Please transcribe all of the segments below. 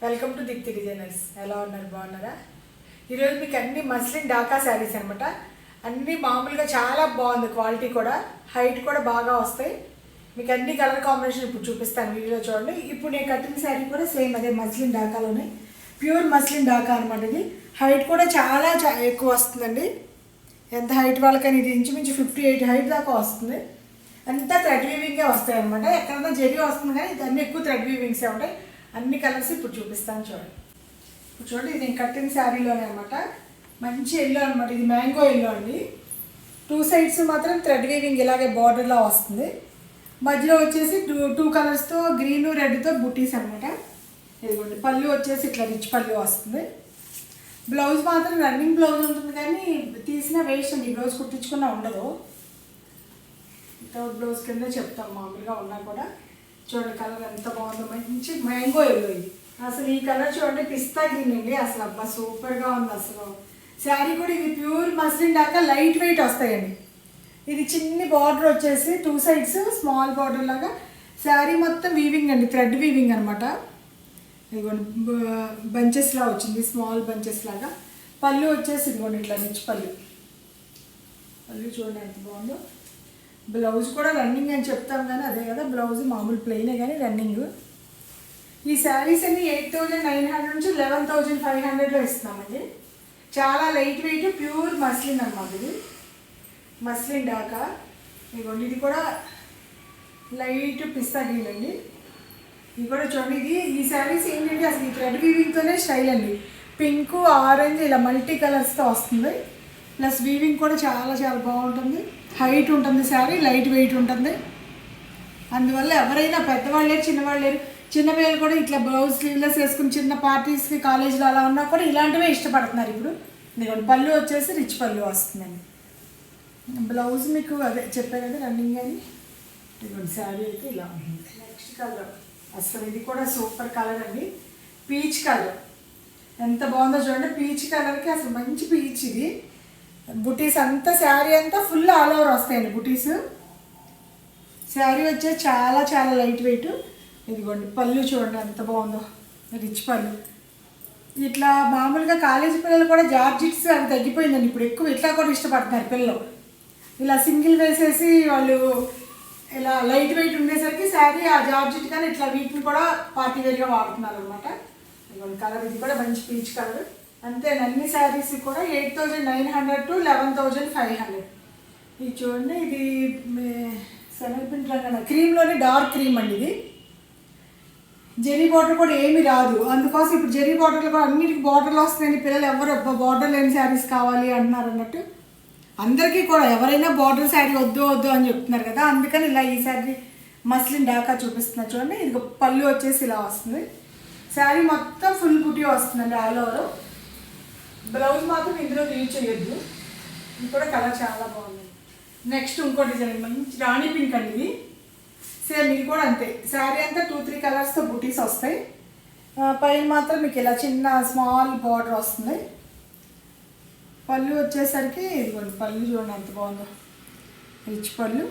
Welcome to Deepti designers. ఎలా ఉన్నారు? బాగున్నారా? ఈరోజు మీకు అన్ని మస్లిన్ డాకా శారీస్ అనమాట. అన్నీ మామూలుగా చాలా బాగుంది, క్వాలిటీ కూడా, హైట్ కూడా బాగా వస్తాయి. మీకు అన్ని కలర్ కాంబినేషన్ ఇప్పుడు చూపిస్తాను, వీడియోలో చూడండి. ఇప్పుడు నేను కట్టిన శారీ కూడా సేమ్ అదే మస్లిన్ డాకాలోనే, ప్యూర్ మస్లిన్ డాకా అనమాట. ఇది హైట్ కూడా చాలా ఎక్కువ వస్తుందండి. ఎంత హైట్ వాళ్ళకని ఇది ఇంచుమించు 58 హైట్ దాకా వస్తుంది. అంతా థ్రెడ్ వీవింగే వస్తాయి అనమాట. ఎక్కడన్నా జరి వస్తుంది కానీ ఇది అన్నీ ఎక్కువ థ్రెడ్ వీవింగ్సే ఉంటాయి. అన్ని కలర్స్ ఇప్పుడు చూపిస్తాను చూడండి. ఇప్పుడు చూడండి, ఇది నేను కట్టిన శారీలోనే అనమాట. మంచి ఎల్లో అనమాట. ఇది మ్యాంగో ఎల్లో అండి. 2 సైడ్స్ మాత్రం థ్రెడ్ వీవింగ్ ఇలాగే బార్డర్లా వస్తుంది. మధ్యలో వచ్చేసి టూ కలర్స్తో గ్రీను రెడ్తో బుటీస్ అనమాట. ఇదిగోండి, పళ్ళు వచ్చేసి ఇట్లా రిచ్ పళ్ళు వస్తుంది. బ్లౌజ్ మాత్రం రన్నింగ్ బ్లౌజ్ ఉంటుంది కానీ తీసిన వేస్ట్ అండి. ఈ బ్లౌజ్ కుట్టించుకున్నా ఉండదు. వితౌట్ బ్లౌజ్ కింద చెప్తాం మామూలుగా ఉన్నా కూడా. చూడండి కలర్ ఎంత బాగుందో, మంచి మ్యాంగో ఎల్లో. ఇది అసలు ఈ కలర్ చూడండి, పిస్తా గ్రీన్ అండి. అసలు అబ్బా సూపర్గా ఉంది అసలు. శారీ కూడా ఇది ప్యూర్ మస్లిన్ దాకా లైట్ వెయిట్ వస్తాయండి. ఇది చిన్ని బార్డర్ వచ్చేసి 2 సైడ్స్ స్మాల్ బార్డర్ లాగా. శారీ మొత్తం వీవింగ్ అండి, థ్రెడ్ వీవింగ్ అనమాట. ఇదిగోండి బంచెస్లా వచ్చింది, స్మాల్ బంచెస్ లాగా. పళ్ళు వచ్చేసి ఇదిగోండి ఇట్లా రిచ్ పళ్ళు. పళ్ళు చూడండి ఎంత బాగుందో. బ్లౌజ్ కూడా రన్నింగ్ అని చెప్తాం కానీ అదే కదా, బ్లౌజ్ మామూలు ప్లెయినే కానీ రన్నింగ్. ఈ శారీస్ అన్ని 8,900 నుంచి 11,500లో ఇస్తున్నామండి. చాలా లైట్ వెయిట్ ప్యూర్ మస్లిన్ అనమాట. ఇది మస్లిన్ డాకా. ఇదిగోండి ఇది కూడా లైట్ పిస్తా గ్రీన్ అండి. ఇది కూడా చూడండి, ఈ శారీస్ ఏంటంటే అసలు ఈ థ్రెడ్ వీవింగ్తోనే స్టైల్ అండి. పింక్, ఆరెంజ్ ఇలా మల్టీ కలర్స్తో వస్తుంది. ప్లస్ వీవింగ్ కూడా చాలా చాలా బాగుంటుంది. హైట్ ఉంటుంది శారీ, లైట్ వెయిట్ ఉంటుంది. అందువల్ల ఎవరైనా పెద్దవాళ్ళు లేరు, చిన్నవాళ్ళు లేరు, చిన్నపిల్లలు కూడా ఇట్లా బ్లౌజ్ స్లీవ్లెస్ వేసుకుని చిన్న పార్టీస్కి కాలేజీలో అలా ఉన్నా కూడా ఇలాంటివే ఇష్టపడుతున్నారు ఇప్పుడు. ఇదిగోండి పళ్ళు వచ్చేసి రిచ్ పళ్ళు వస్తుందండి. బ్లౌజ్ మీకు అదే చెప్పే కదా రన్నింగ్ అని. ఇదిగోండి శారీ అయితే ఇలా ఉంటుంది. నెక్స్ట్ కలర్ అసలు ఇది కూడా సూపర్ కలర్ అండి, పీచ్ కలర్. ఎంత బాగుందో చూడండి. పీచ్ కలర్కి అసలు మంచి పీచ్. ఇది బుటీస్ అంతా శారీ అంతా ఫుల్ ఆల్ ఓవర్ వస్తాయండి బుటీస్. శారీ వచ్చే చాలా చాలా లైట్ వెయిట్. ఇదిగోండి పళ్ళు చూడండి ఎంత బాగుందో, రిచ్ పళ్ళు. ఇట్లా మామూలుగా కాలేజీ పిల్లలు కూడా జార్జిట్స్ అవి తగ్గిపోయిందండి. ఇప్పుడు ఎక్కువ ఇట్లా కూడా ఇష్టపడుతున్నారు పిల్లలు. ఇలా సింగిల్ వేసేసి వాళ్ళు ఇలా లైట్ వెయిట్ ఉండేసరికి శారీ ఆ జార్జిట్ కానీ ఇట్లా వీటిని కూడా పార్టీ వేర్గా వాడుతున్నారు అనమాట. ఇదిగోండి కలర్, ఇది కూడా మంచి పీచ్ కలర్. అంతే అన్ని శారీస్ కూడా 8,900 to 11,500. ఇది చూడండి, ఇది శనగపిండి రంగు క్రీమ్లోనే డార్క్ క్రీమ్ అండి. ఇది జెరీ బార్డర్ కూడా ఏమీ రాదు. అందుకోసం ఇప్పుడు జెరీ బార్డర్లు కూడా అన్నిటికీ బార్డర్లు వస్తున్నాయని పిల్లలు ఎవరు బార్డర్ లేని శారీస్ కావాలి అంటున్నారు అన్నట్టు. అందరికీ కూడా ఎవరైనా బార్డర్ శారీ వద్దు వద్దు అని చెప్తున్నారు కదా, అందుకని ఇలా ఈ శారీ మస్లిన్ డాకా చూపిస్తున్నారు చూడండి. ఇది పళ్ళు వచ్చేసి ఇలా వస్తుంది. శారీ మొత్తం ఫుల్ బుటీ వస్తుందండి ఆల్ ఓవర్. బ్లౌజ్ మాత్రం ఇందులో యూజ్ చేయొద్దు. ఇది కూడా కలర్ చాలా బాగుంది. నెక్స్ట్ ఇంకో డిజైన్ మంచి రాణి పింక్ అండి. ఇది సేమ్ ఇది కూడా అంతే. శారీ అంతా 2-3 కలర్స్తో బుటీస్ వస్తాయి. పైన మాత్రం మీకు ఇలా చిన్న స్మాల్ బార్డర్ వస్తుంది. పళ్ళు వచ్చేసరికి ఇదిగోండి పళ్ళు చూడండి ఎంత బాగుందో, రిచ్ పళ్ళు.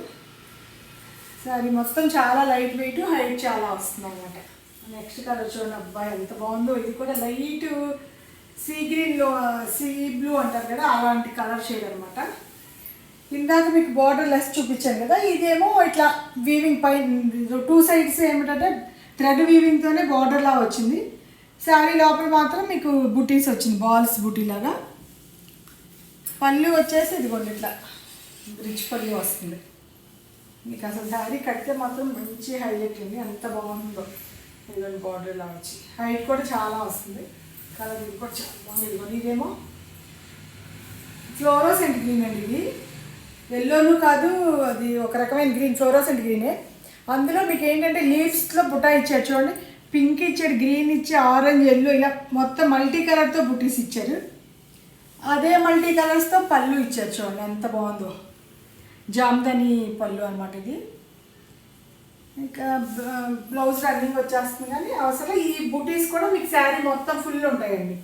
శారీ మొత్తం చాలా లైట్ వెయిట్, హైట్ చాలా వస్తుంది అనమాట. నెక్స్ట్ కలర్ చూడండి, అబ్బాయి ఎంత బాగుందో. ఇది కూడా లైట్ సీ గ్రీన్లో సీ బ్లూ అంటారు కదా, అలాంటి కలర్ షేడ్ అనమాట. ఇందాక మీకు బార్డర్ లెస్ చూపించాను కదా, ఇదేమో ఇట్లా వీవింగ్ పైన 2 సైడ్స్ ఏమిటంటే థ్రెడ్ వీవింగ్తోనే బార్డర్లా వచ్చింది. శారీ లోపల మాత్రం మీకు బుటీస్ వచ్చింది, బాల్స్ బుటీ లాగా. పళ్ళు వచ్చేసి ఇదిగోండి ఇట్లా రిచ్ పళ్ళు వస్తుంది. మీకు అసలు శారీ కడితే మాత్రం మంచి హైలైట్ అండి, ఎంత బాగుందో. ఇదిగోండి బార్డర్లా వచ్చి హైట్ కూడా చాలా వస్తుంది. కలర్ ఇది కూడా చాలా బాగుంది. ఇదిగోండి ఇదేమో ఫ్లోరోసెంట్ గ్రీన్ అండి. ఇది ఎల్లోను కాదు, అది ఒక రకమైన గ్రీన్, ఫ్లోరోసెంట్ గ్రీనే. అందులో మీకు ఏంటంటే లీవ్స్లో బుటా ఇచ్చారు చూడండి. పింక్ ఇచ్చాడు, గ్రీన్ ఇచ్చి, ఆరెంజ్, ఎల్లో ఇలా మొత్తం మల్టీ కలర్తో బుటీస్ ఇచ్చారు. అదే మల్టీ కలర్స్తో పళ్ళు ఇచ్చారు చూడండి ఎంత బాగుందో. జామ్దని పళ్ళు అనమాట ఇది. ఇంకా బ్లౌజ్ రన్నింగ్ వచ్చేస్తుంది కానీ అవసరం. ఈ బుటీస్ కూడా మీకు శారీ మొత్తం ఫుల్ ఉంటాయండి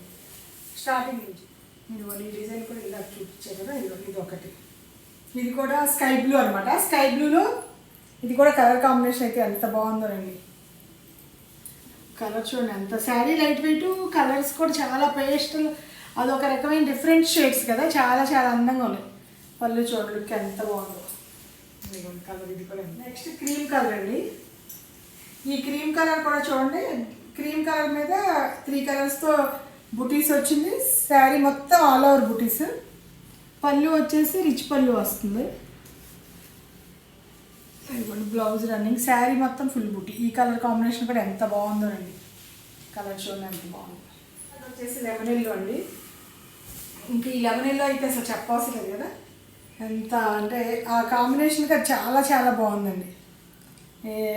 స్టార్టింగ్ నుంచి. ఇదిగోండి ఈ డిజైన్ కూడా ఇలా చూపించారు కదా, ఇది ఒకటి. ఇది కూడా స్కై బ్లూ అనమాట. స్కై బ్లూలో ఇది కూడా కలర్ కాంబినేషన్ అయితే ఎంత బాగుందో అండి. కలర్ చూడండి ఎంత శారీ లైట్ వెయిట్, కలర్స్ కూడా చాలా పేస్టల్, అదొక రకమైన డిఫరెంట్ షేడ్స్ కదా, చాలా చాలా అందంగా ఉన్నాయి. పళ్ళు చూడండి లుక్ ఎంత బాగుందో. కలర్ ఇది కూడా. నెక్స్ట్ క్రీమ్ కలర్ అండి. ఈ క్రీమ్ కలర్ కూడా చూడండి, క్రీమ్ కలర్ మీద 3 కలర్స్తో బుటీస్ వచ్చింది. శారీ మొత్తం ఆల్ ఓవర్ బుటీస్. పళ్ళు వచ్చేసి రిచ్ పళ్ళు వస్తుంది. ఇదిగోండి బ్లౌజ్ రన్నింగ్, శారీ మొత్తం ఫుల్ బుటీ. ఈ కలర్ కాంబినేషన్ కూడా ఎంత బాగుందో అండి. కలర్ చూడండి ఎంత బాగుంది. అది వచ్చేసి లెమన్ ఎల్లో అండి. ఇంక ఈ లెమన్ ఎల్లో అయితే అసలు చెప్పవసరం లేదు కదా, ఎంత అంటే ఆ కాంబినేషన్కి అది చాలా చాలా బాగుందండి.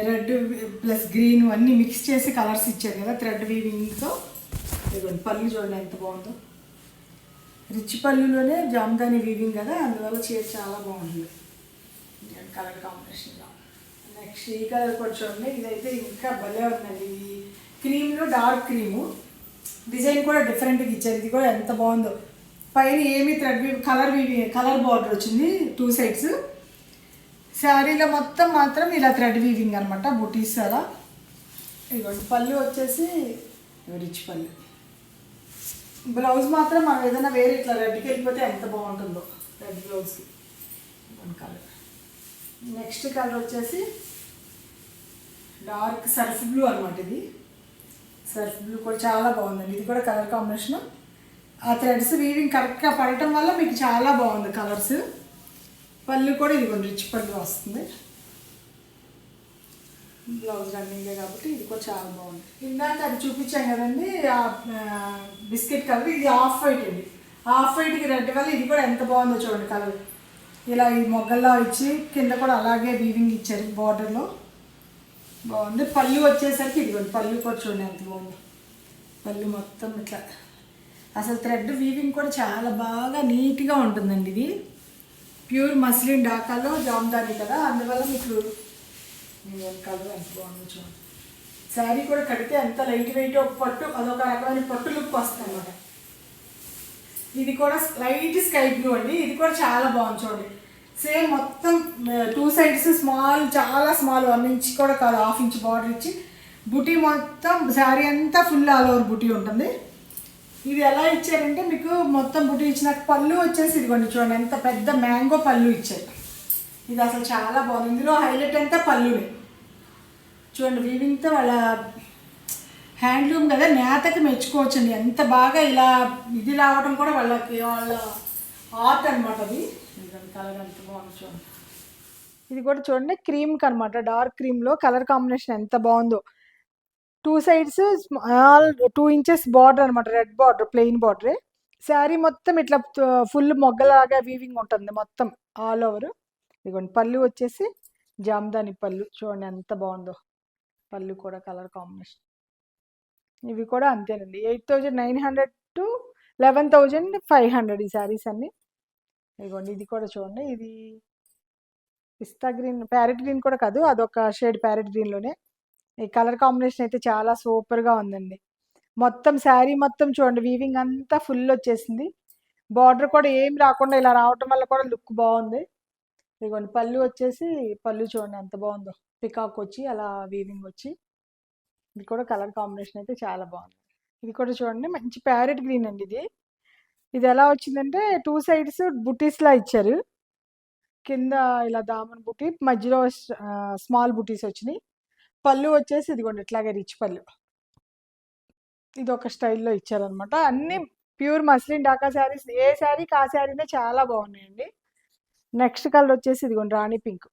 రెడ్ ప్లస్ గ్రీన్ అన్నీ మిక్స్ చేసి కలర్స్ ఇచ్చారు కదా థ్రెడ్ వీవింగ్తో. ఇదిగోండి పళ్ళు చూడండి ఎంత బాగుందో. రిచ్ పళ్ళులోనే జామ్దాని వీవింగ్ కదా, అందువల్ల చీర చాలా బాగుంటుంది కలర్ కాంబినేషన్లో. నెక్స్ట్ ఈ కలర్ కూడా చూడండి, ఇదైతే ఇంకా భలే ఉందండి. ఈ క్రీమ్లో డార్క్ క్రీము, డిజైన్ కూడా డిఫరెంట్గా ఇచ్చారు. ఇది కూడా ఎంత బాగుందో. పైన ఏమి థ్రెడ్ కలర్ బార్డర్ వచ్చింది 2 సైడ్స్. శారీలో మొత్తం మాత్రం ఇలా థ్రెడ్ వీవింగ్ అనమాట, బుటీస్ అలా. ఇదిగోండి పళ్ళు వచ్చేసి రిచ్ పళ్ళు. బ్లౌజ్ మాత్రం మనం ఏదైనా వేరే ఇట్లా రెడ్కి వెళ్ళిపోతే ఎంత బాగుంటుందో రెడ్ బ్లౌజ్కి. కలర్ నెక్స్ట్ కలర్ వచ్చేసి డార్క్ సర్ఫ్ బ్లూ అనమాట. ఇది సర్ఫ్ బ్లూ కూడా చాలా బాగుందండి. ఇది కూడా కలర్ కాంబినేషన్, ఆ థ్రెడ్స్ వీవింగ్ కరెక్ట్గా పడటం వల్ల మీకు చాలా బాగుంది కలర్స్. పళ్ళు కూడా ఇదిగోండి రిచ్ పళ్ళు వస్తుంది. బ్లౌజ్ రన్నింగే కాబట్టి ఇది కూడా చాలా బాగుంది. ఇందాక అది చూపించాం కదండి బిస్కెట్ కలర్, ఇది ఆఫ్ వైట్ అండి. ఆఫ్ వైట్కి రెడ్ వల్ల ఇది కూడా ఎంత బాగుందో చూడండి కలర్. ఇలా ఈ మొగ్గల్లా ఇచ్చి కింద కూడా అలాగే వీవింగ్ ఇచ్చారు బార్డర్లో, బాగుంది. పళ్ళు వచ్చేసరికి ఇదిగోండి పళ్ళు కూడా చూడండి ఎంత బాగుంది. పళ్ళు మొత్తం ఇట్లా అసలు థ్రెడ్ వీవింగ్ కూడా చాలా బాగా నీట్గా ఉంటుందండి. ఇది ప్యూర్ మస్లిన్ డాకాలో జామ్దాని కదా, అందువల్ల మీకు కలర్ ఎంత బాగుందో చూడండి. శారీ కూడా కడితే ఎంత లైట్ వెయిట్ పట్టు, అదొక రకమైన పట్టు లుక్ వస్తుంది అన్నమాట. ఇది కూడా లైట్ స్కై బ్లూ అండి. ఇది కూడా చాలా బాగుంది చూడండి. సేమ్ మొత్తం 2 సైడ్స్ స్మాల్, చాలా స్మాల్, 1 ఇంచ్ కూడా కాదు, 1/2 ఇంచ్ బార్డర్ ఇచ్చి బుటీ మొత్తం శారీ అంతా ఫుల్ ఆల్ ఓవర్ బుటీ ఉంటుంది. ఇది ఎలా ఇచ్చారంటే మీకు మొత్తం బుటీ ఇచ్చినాక పళ్ళు వచ్చేసి ఇదిగోండి చూడండి ఎంత పెద్ద మ్యాంగో పళ్ళు ఇచ్చారు. ఇది అసలు చాలా బాగుంది. ఇందులో హైలైట్ అంతా పళ్ళుని చూడండి వీవింగ్తో. వాళ్ళ హ్యాండ్లూమ్ కదా, నేతకి మెచ్చుకోవచ్చండి. ఎంత బాగా ఇలా ఇది రావడం కూడా వాళ్ళ ఆర్ట్ అనమాట. అది కలర్ ఎంత బాగుంది చూడండి. ఇది కూడా చూడండి క్రీమ్కి అనమాట, డార్క్ క్రీమ్లో కలర్ కాంబినేషన్ ఎంత బాగుందో. 2 సైడ్స్ స్మాల్ 2 ఇంచెస్ బార్డర్ అనమాట, రెడ్ బార్డర్, ప్లెయిన్ బార్డరే. శారీ మొత్తం ఇట్లా ఫుల్ మొగ్గలాగా వీవింగ్ ఉంటుంది మొత్తం ఆల్ ఓవర్. ఇదిగోండి పళ్ళు వచ్చేసి జామ్దాని పళ్ళు చూడండి ఎంత బాగుందో. పళ్ళు కూడా కలర్ కాంబినేషన్. ఇవి కూడా అంతేనండి, 8,900 to 11,500 ఈ శారీస్ అన్నీ. ఇదిగోండి ఇది కూడా చూడండి, ఇది పిస్తా గ్రీన్, ప్యారెట్ గ్రీన్ కూడా కాదు, అదొక షేడ్ ప్యారెట్ గ్రీన్లోనే. ఈ కలర్ కాంబినేషన్ అయితే చాలా సూపర్గా ఉందండి. మొత్తం శారీ మొత్తం చూడండి వీవింగ్ అంతా ఫుల్ వచ్చేసింది. బార్డర్ కూడా ఏం రాకుండా ఇలా రావటం వల్ల కూడా లుక్ బాగుంది. ఇదిగోండి పళ్ళు వచ్చేసి, పళ్ళు చూడండి ఎంత బాగుందో, పికాక్ వచ్చి అలా వీవింగ్ వచ్చి. ఇది కూడా కలర్ కాంబినేషన్ అయితే చాలా బాగుంది. ఇది కూడా చూడండి మంచి ప్యారెట్ గ్రీన్ అండి. ఇది ఇది ఎలా వచ్చిందంటే 2 సైడ్స్ బుటీస్లా ఇచ్చారు. కింద ఇలా దామన్ బుటీ, మధ్యలో స్మాల్ బుటీస్ వచ్చినాయి. పళ్ళు వచ్చేసి ఇదిగోండి ఇట్లాగే రిచ్ పళ్ళు. ఇది ఒక స్టైల్లో ఇచ్చారనమాట. అన్నీ ప్యూర్ మస్లిన్ డాకా శారీస్, ఏ శారీకి ఆ శారీనే చాలా బాగున్నాయండి. నెక్స్ట్ కలర్ వచ్చేసి ఇదిగోండి రాణి పింక్.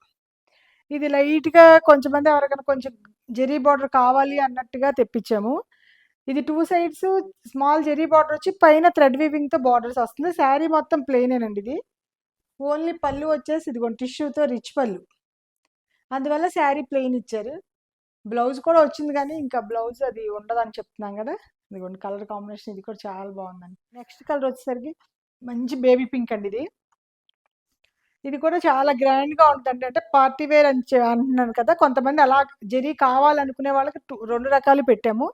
ఇది లైట్గా కొంచెంమంది ఎవరికైనా కొంచెం జెరీ బార్డర్ కావాలి అన్నట్టుగా తెప్పించాము. ఇది 2 సైడ్స్ స్మాల్ జెరీ బార్డర్ వచ్చి పైన థ్రెడ్ వీవింగ్తో బార్డర్స్ వస్తుంది. శారీ మొత్తం ప్లెయినేనండి. ఇది ఓన్లీ పళ్ళు వచ్చేసి ఇదిగోండి టిష్యూతో రిచ్ పళ్ళు, అందువల్ల శారీ ప్లెయిన్ ఇచ్చారు. బ్లౌజ్ కూడా వచ్చింది కానీ ఇంకా బ్లౌజ్ అది ఉండదని చెప్తున్నాం కదా. ఇదిగోండి కలర్ కాంబినేషన్ ఇది కూడా చాలా బాగుందండి. నెక్స్ట్ కలర్ వచ్చేసరికి మంచి బేబీ పింక్ అండి. ఇది కూడా చాలా గ్రాండ్గా ఉంటుంది, అంటే పార్టీ వేర్ అని అంటున్నాను కదా. కొంతమంది అలా జెరీ కావాలనుకునే వాళ్ళకి 2 రకాలు పెట్టాము.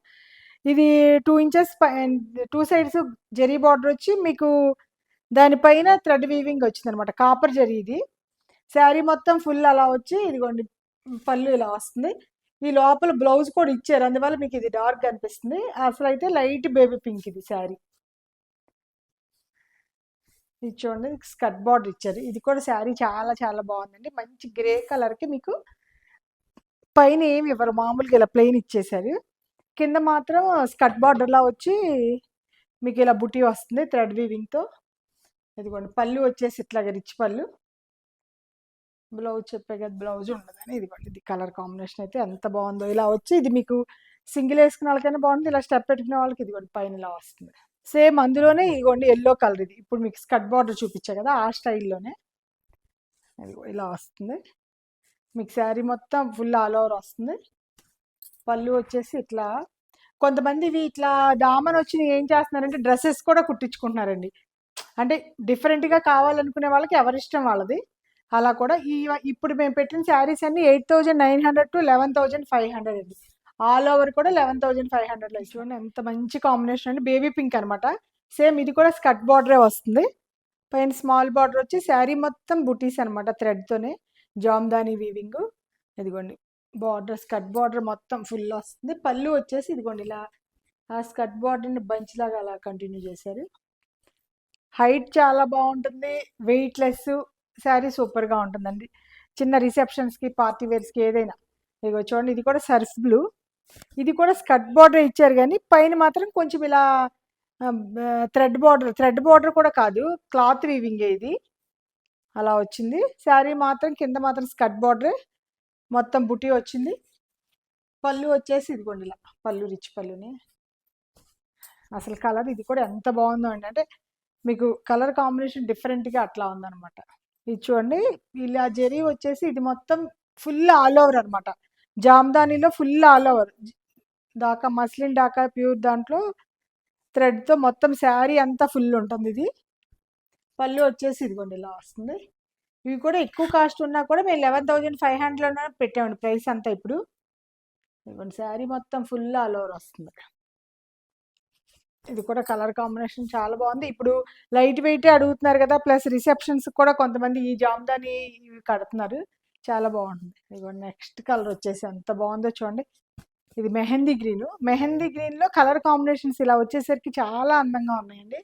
ఇది 2 ఇంచెస్ 2 సైడ్స్ జెరీ బార్డర్ వచ్చి మీకు దానిపైన థ్రెడ్ వీవింగ్ వచ్చిందనమాట, కాపర్ జరీ. ఇది శారీ మొత్తం ఫుల్ అలా వచ్చి ఇదిగోండి పళ్ళు ఇలా వస్తుంది. ఈ లోపల బ్లౌజ్ కూడా ఇచ్చారు, అందువల్ల మీకు ఇది డార్క్ కనిపిస్తుంది. అసలు అయితే లైట్ బేబీ పింక్ ఇది శారీ. ఇది చూడండి, స్కర్ట్ బార్డర్ ఇచ్చారు. ఇది కూడా శారీ చాలా చాలా బాగుందండి. మంచి గ్రే కలర్కి మీకు పైన ఏమి ఇవ్వరు, మామూలుగా ఇలా ప్లెయిన్ ఇచ్చేసారు. కింద మాత్రం స్కర్ట్ బార్డర్లా వచ్చి మీకు ఇలా బుటీ వస్తుంది థ్రెడ్ వీవింగ్తో. ఇదిగోండి పళ్ళు వచ్చేసి ఇట్లాగా రిచ్ పళ్ళు. బ్లౌజ్ చెప్పే కదా బ్లౌజ్ ఉండదని. ఇదిగోండి ఇది కలర్ కాంబినేషన్ అయితే ఎంత బాగుందో. ఇలా వచ్చి ఇది మీకు సింగిల్ వేసుకున్న వాళ్ళకైనా బాగుంటుంది, ఇలా స్టెప్ పెట్టుకునే వాళ్ళకి ఇదిగోండి పైన ఇలా వస్తుంది. సేమ్ అందులోనే ఇదిగోండి ఎల్లో కలర్, ఇది ఇప్పుడు మీకు స్కర్ట్ బార్డర్ చూపించా కదా ఆ స్టైల్లోనే ఇదిగో ఇలా వస్తుంది. మీకు శారీ మొత్తం ఫుల్ ఆల్ ఓవర్ వస్తుంది. పళ్ళు వచ్చేసి ఇట్లా, కొంతమంది ఇవి ఇట్లా దామన్ వచ్చి ఏం చేస్తున్నారంటే డ్రెస్సెస్ కూడా కుట్టించుకుంటున్నారండి. అంటే డిఫరెంట్గా కావాలనుకునే వాళ్ళకి ఎవరిష్టం వాళ్ళది. అలా కూడా ఇప్పుడు మేము పెట్టిన శారీస్ అన్ని 8,900 to 11,500 అండి. ఆల్ ఓవర్ కూడా 11,500లో. చూడండి ఎంత మంచి కాంబినేషన్ అండి, బేబీ పింక్ అనమాట. సేమ్ ఇది కూడా స్కర్ట్ బార్డరే వస్తుంది, పైన స్మాల్ బార్డర్ వచ్చి శారీ మొత్తం బుటీస్ అనమాట థ్రెడ్తోనే జామ్దాని వీవింగ్. ఇదిగోండి బార్డర్, స్కర్ట్ బార్డర్ మొత్తం ఫుల్ వస్తుంది. పళ్ళు వచ్చేసి ఇదిగోండి ఇలా ఆ స్కర్ట్ బార్డర్ని బంచ్ లాగా అలా కంటిన్యూ చేశారు. హైట్ చాలా బాగుంటుంది, వెయిట్లెస్ శారీ సూపర్గా ఉంటుందండి. చిన్న రిసెప్షన్స్కి పార్టీ వేర్స్కి ఏదైనా. ఇదిగో చూడండి ఇది కూడా సర్ఫ్ బ్లూ. ఇది కూడా స్కర్ట్ బార్డర్ ఇచ్చారు కానీ పైన మాత్రం కొంచెం ఇలా థ్రెడ్ బార్డర్ కూడా కాదు, క్లాత్ వీవింగ్ ఇది అలా వచ్చింది. శారీ మాత్రం కింద మాత్రం స్కర్ట్ బార్డరే, మొత్తం బుటీ వచ్చింది. పళ్ళు వచ్చేసి ఇదిగోండి ఇలా పళ్ళు రిచ్ పళ్ళుని. అసలు కలర్ ఇది కూడా ఎంత బాగుందో అండి, అంటే మీకు కలర్ కాంబినేషన్ డిఫరెంట్గా అట్లా ఉందన్నమాట. ఇది చూడండి ఇలా జరీ వచ్చేసి ఇది మొత్తం ఫుల్ ఆల్ ఓవర్ అనమాట. జామ్దానీలో ఫుల్ ఆల్ ఓవర్ దాకా, మస్లిన్ దాకా ప్యూర్ దాంట్లో థ్రెడ్తో మొత్తం శారీ అంతా ఫుల్ ఉంటుంది. ఇది పళ్ళు వచ్చేసి ఇదిగోండి ఇలా వస్తుంది. ఇవి కూడా ఎక్కువ కాస్ట్ ఉన్నా కూడా మేము 11,500లోనే పెట్టామండి ప్రైస్ అంతా. ఇప్పుడు ఇదిగోండి శారీ మొత్తం ఫుల్ ఆల్ ఓవర్ వస్తుంది. ఇది కూడా కలర్ కాంబినేషన్ చాలా బాగుంది. ఇప్పుడు లైట్ వెయిట్ అడుగుతున్నారు కదా, ప్లస్ రిసెప్షన్స్ కూడా కొంతమంది ఈ జామ్దాని ఇవి కడుతున్నారు, చాలా బాగుంటుంది. ఇదిగోండి నెక్స్ట్ కలర్ వచ్చేసి ఎంత బాగుందో చూడండి, ఇది మెహందీ గ్రీన్. మెహందీ గ్రీన్లో కలర్ కాంబినేషన్స్ ఇలా వచ్చేసరికి చాలా అందంగా ఉన్నాయండి.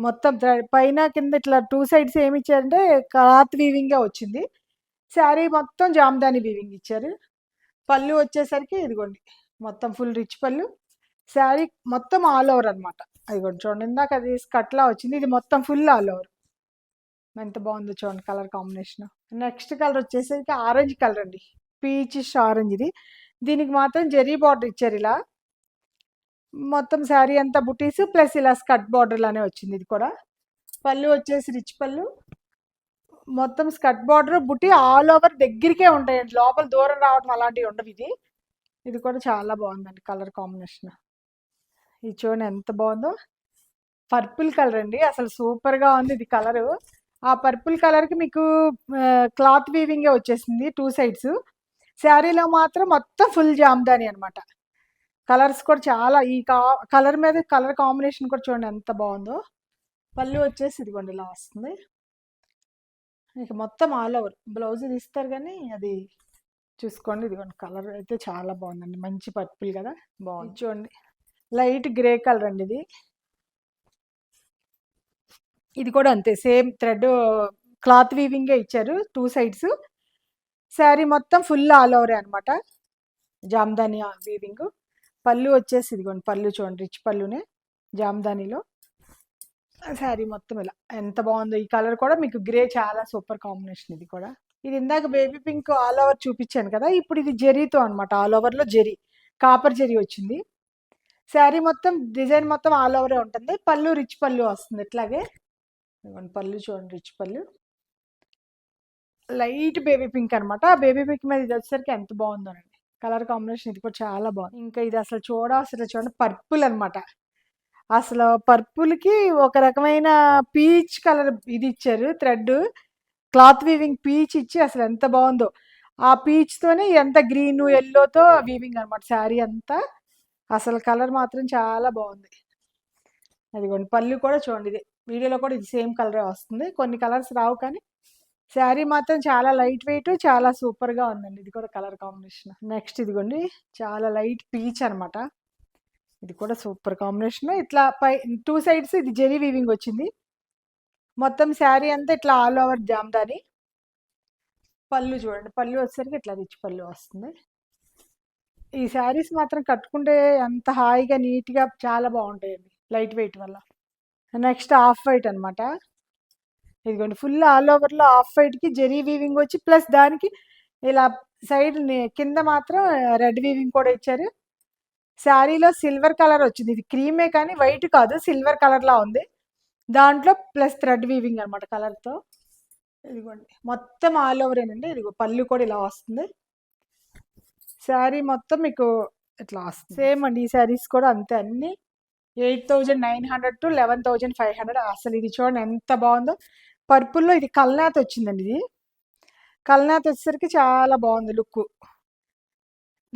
మొత్తం పైన కింద ఇట్లా టూ సైడ్స్ ఏమి ఇచ్చారంటే క్లాత్ వీవింగ్గా వచ్చింది. శారీ మొత్తం జామ్దాని వీవింగ్ ఇచ్చారు. పళ్ళు వచ్చేసరికి ఇదిగోండి మొత్తం ఫుల్ రిచ్ పళ్ళు. శారీ మొత్తం ఆల్ ఓవర్ అనమాట. అదిగోండి చూడండి, ఇందాక అది స్కట్లా వచ్చింది, ఇది మొత్తం ఫుల్ ఆల్ ఓవర్. ఎంత బాగుందో చూడండి కలర్ కాంబినేషన్. నెక్స్ట్ కలర్ వచ్చేసరికి ఆరెంజ్ కలర్ అండి, పీచిష్ ఆరెంజ్. ఇది దీనికి మాత్రం జెరీ బార్డర్ ఇచ్చారు ఇలా, మొత్తం శారీ అంతా బుటీస్ ప్లస్ ఇలా స్కర్ట్ బార్డర్ లానే వచ్చింది. ఇది కూడా పళ్ళు వచ్చేసి రిచ్ పళ్ళు, మొత్తం స్కర్ట్ బార్డర్ బుటీ ఆల్ ఓవర్ దగ్గరికే ఉంటాయండి, లోపల దూరం రావడం అలాంటివి ఉండవు. ఇది కూడా చాలా బాగుందండి కలర్ కాంబినేషన్. ఇది చూడండి ఎంత బాగుందో, పర్పుల్ కలర్ అండి, అసలు సూపర్గా ఉంది ఇది కలరు. ఆ పర్పుల్ కలర్కి మీకు క్లాత్ వీవింగే వచ్చేసింది టూ సైడ్స్. శారీలో మాత్రం మొత్తం ఫుల్ జామ్దాని అనమాట. కలర్స్ కూడా చాలా, ఈ కలర్ మీద కలర్ కాంబినేషన్ కూడా చూడండి ఎంత బాగుందో. పళ్ళు వచ్చేసి ఇదిగోండి ఇలా వస్తుంది. ఇక మొత్తం ఆల్ ఓవర్ బ్లౌజ్ తీస్తారు కానీ అది చూసుకోండి. ఇదిగోండి కలర్ అయితే చాలా బాగుందండి, మంచి పర్పుల్ కదా, బాగుంది. చూడండి లైట్ గ్రే కలర్ అండి ఇది. ఇది కూడా అంతే, సేమ్ థ్రెడ్ క్లాత్ వీవింగే ఇచ్చారు టూ సైడ్స్. శారీ మొత్తం ఫుల్ ఆల్ ఓవరే అనమాట, జామ్దాని వీవింగ్. పళ్ళు వచ్చేసి ఇదిగోండి పళ్ళు చూడండి రిచ్ పళ్ళునే జామ్దానిలో. శారీ మొత్తం ఇలా ఎంత బాగుందో. ఈ కలర్ కూడా మీకు గ్రే చాలా సూపర్ కాంబినేషన్. ఇది కూడా, ఇది ఇందాక బేబీ పింక్ ఆల్ ఓవర్ చూపించాను కదా, ఇప్పుడు ఇది జెరీతో అనమాట. ఆల్ ఓవర్లో జెరీ, కాపర్ జెరీ వచ్చింది. శారీ మొత్తం డిజైన్ మొత్తం ఆల్ ఓవరే ఉంటుంది. పళ్ళు రిచ్ పళ్ళు వస్తుంది ఇట్లాగే. పళ్ళు చూడండి రిచ్ పళ్ళు, లైట్ బేబీ పింక్ అనమాట. బేబీ పింక్ మీద ఇది వచ్చేసరికి ఎంత బాగుందోనండి కలర్ కాంబినేషన్. ఇది కూడా చాలా బాగుంది. ఇంకా ఇది అసలు చూడండి పర్పుల్ అనమాట. అసలు పర్పుల్కి ఒక రకమైన పీచ్ కలర్ ఇది ఇచ్చారు, థ్రెడ్ క్లాత్ వీవింగ్ పీచ్ ఇచ్చి అసలు ఎంత బాగుందో. ఆ పీచ్తోనే ఎంత గ్రీన్ ఎల్లోతో వీవింగ్ అనమాట శారీ అంతా. అసలు కలర్ మాత్రం చాలా బాగుంది. అదిగోండి పళ్ళు కూడా చూడండి, ఇది వీడియోలో కూడా ఇది సేమ్ కలరే వస్తుంది, కొన్ని కలర్స్ రావు కానీ శారీ మాత్రం చాలా లైట్ వెయిట్, చాలా సూపర్గా ఉందండి. ఇది కూడా కలర్ కాంబినేషన్. నెక్స్ట్ ఇదిగోండి, చాలా లైట్ పీచ్ అనమాట. ఇది కూడా సూపర్ కాంబినేషన్. ఇట్లా పై 2 సైడ్స్ ఇది జెరీ వీవింగ్ వచ్చింది. మొత్తం శారీ అంతా ఇట్లా ఆల్ ఓవర్ జామ్దాని. పళ్ళు చూడండి, పళ్ళు వచ్చేసరికి ఇట్లా రిచ్ పళ్ళు వస్తుంది. ఈ శారీస్ మాత్రం కట్టుకుంటే అంత హాయిగా నీట్గా చాలా బాగుంటాయండి, లైట్ వెయిట్ వల్ల. నెక్స్ట్ ఆఫ్ వైట్ అనమాట. ఇదిగోండి, ఫుల్ ఆల్ ఓవర్లో ఆఫ్ వైట్కి జెరీ వీవింగ్ వచ్చి ప్లస్ దానికి ఇలా సైడ్ కింద మాత్రం రెడ్ వీవింగ్ కూడా ఇచ్చారు. శారీలో సిల్వర్ కలర్ వచ్చింది. ఇది క్రీమే కానీ వైట్ కాదు, సిల్వర్ కలర్లా ఉంది. దాంట్లో ప్లస్ థ్రెడ్ వీవింగ్ అనమాట కలర్తో. ఇదిగోండి, మొత్తం ఆల్ ఓవరేనండి. ఇదిగో పళ్ళు కూడా ఇలా వస్తుంది. శారీ మొత్తం మీకు ఇట్లా వస్తుంది. సేమ్ అండి, ఈ శారీస్ కూడా అంతే, అన్ని 8,900 to 11,500. అసలు ఇది చూడండి ఎంత బాగుందో. పర్పుల్లో ఇది కల్నాథ్ వచ్చిందండి. ఇది కల్నాథ్ వచ్చేసరికి చాలా బాగుంది లుక్.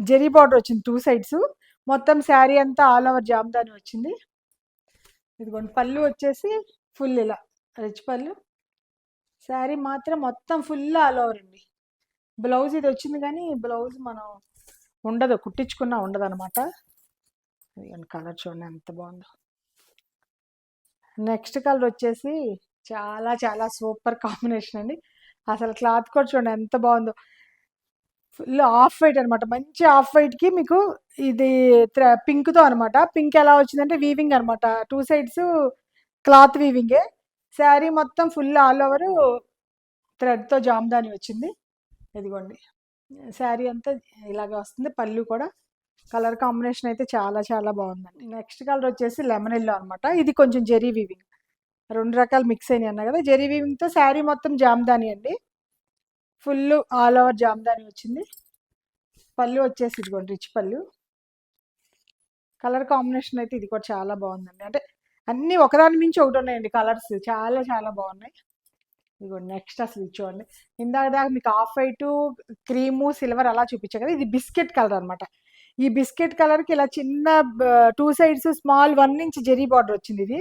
జెరీ బార్డర్ వచ్చింది 2 సైడ్స్. మొత్తం శారీ అంతా ఆల్ ఓవర్ జామ్దాని వచ్చింది. ఇదిగోండి, పళ్ళు వచ్చేసి ఫుల్ ఇలా రిచ్ పళ్ళు. శారీ మాత్రం మొత్తం ఫుల్ ఆల్ ఓవర్ అండి. బ్లౌజ్ ఇది వచ్చింది కానీ బ్లౌజ్ మనం ఉండదు, కుట్టించుకున్నా ఉండదు అనమాట. కలర్ చూడండి ఎంత బాగుందో. నెక్స్ట్ కలర్ వచ్చేసి చాలా చాలా సూపర్ కాంబినేషన్ అండి. అసలు క్లాత్ కూడా చూడండి ఎంత బాగుందో. ఫుల్ ఆఫ్ వైట్ అనమాట, మంచి ఆఫ్ వైట్కి మీకు ఇది పింక్తో అనమాట. పింక్ ఎలా వచ్చిందంటే వీవింగ్ అనమాట, 2 సైడ్స్ క్లాత్ వీవింగే. శారీ మొత్తం ఫుల్ ఆల్ ఓవర్ థ్రెడ్తో జామ్దాని వచ్చింది. ఇదిగోండి, శారీ అంతా ఇలాగే వస్తుంది. పళ్ళు కూడా కలర్ కాంబినేషన్ అయితే చాలా చాలా బాగుందండి. నెక్స్ట్ కలర్ వచ్చేసి లెమన్ ఎల్లో అనమాట. ఇది కొంచెం జెరీ వీవింగ్, 2 రకాలు మిక్స్ అయినాయి అన్నా కదా. జెరీ వీవింగ్తో శారీ మొత్తం జామ్దాని అండి, ఫుల్ ఆల్ ఓవర్ జామ్దాని వచ్చింది. పళ్ళు వచ్చేసి ఇదిగోండి రిచ్ పళ్ళు. కలర్ కాంబినేషన్ అయితే ఇది కూడా చాలా బాగుందండి. అంటే అన్నీ ఒకదాని మించి ఒకటి ఉన్నాయండి, కలర్స్ చాలా చాలా బాగున్నాయి. ఇదిగోండి నెక్స్ట్ అసలు ఇది చూడండి. ఇందాక దాకా మీకు ఆఫ్ వైట్, క్రీము, సిల్వర్ అలా చూపించాను కదా, ఇది బిస్కెట్ కలర్ అనమాట. ఈ బిస్కెట్ కలర్కి ఇలా చిన్న 2 sides small 1 inch zari border వచ్చింది ఇది.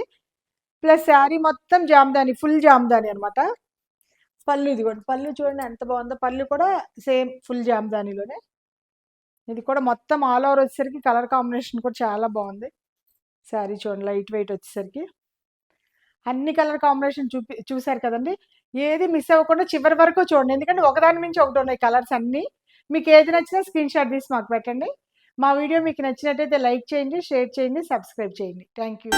ప్లస్ శారీ మొత్తం జామ్దాని, ఫుల్ జామ్దాని అనమాట. పళ్ళు ఇదిగోండి, పళ్ళు చూడండి ఎంత బాగుందో. పళ్ళు కూడా సేమ్ ఫుల్ జామ్దానిలోనే. ఇది కూడా మొత్తం ఆల్ ఓవర్ వచ్చేసరికి కలర్ కాంబినేషన్ కూడా చాలా బాగుంది. శారీ చూడండి లైట్ వెయిట్ వచ్చేసరికి. అన్ని కలర్ కాంబినేషన్ చూసారు కదండి. ఏది మిస్ అవ్వకుండా చివరి వరకు చూడండి, ఎందుకంటే ఒకదాని మించి ఒకటి ఉన్నాయి కలర్స్ అన్నీ. మీకు ఏది నచ్చినా స్క్రీన్ షాట్ తీసి మాకు పెట్టండి. మా వీడియో మీకు నచ్చినట్టయితే లైక్ చేయండి, షేర్ చేయండి, సబ్స్క్రైబ్ చేయండి. Thank you.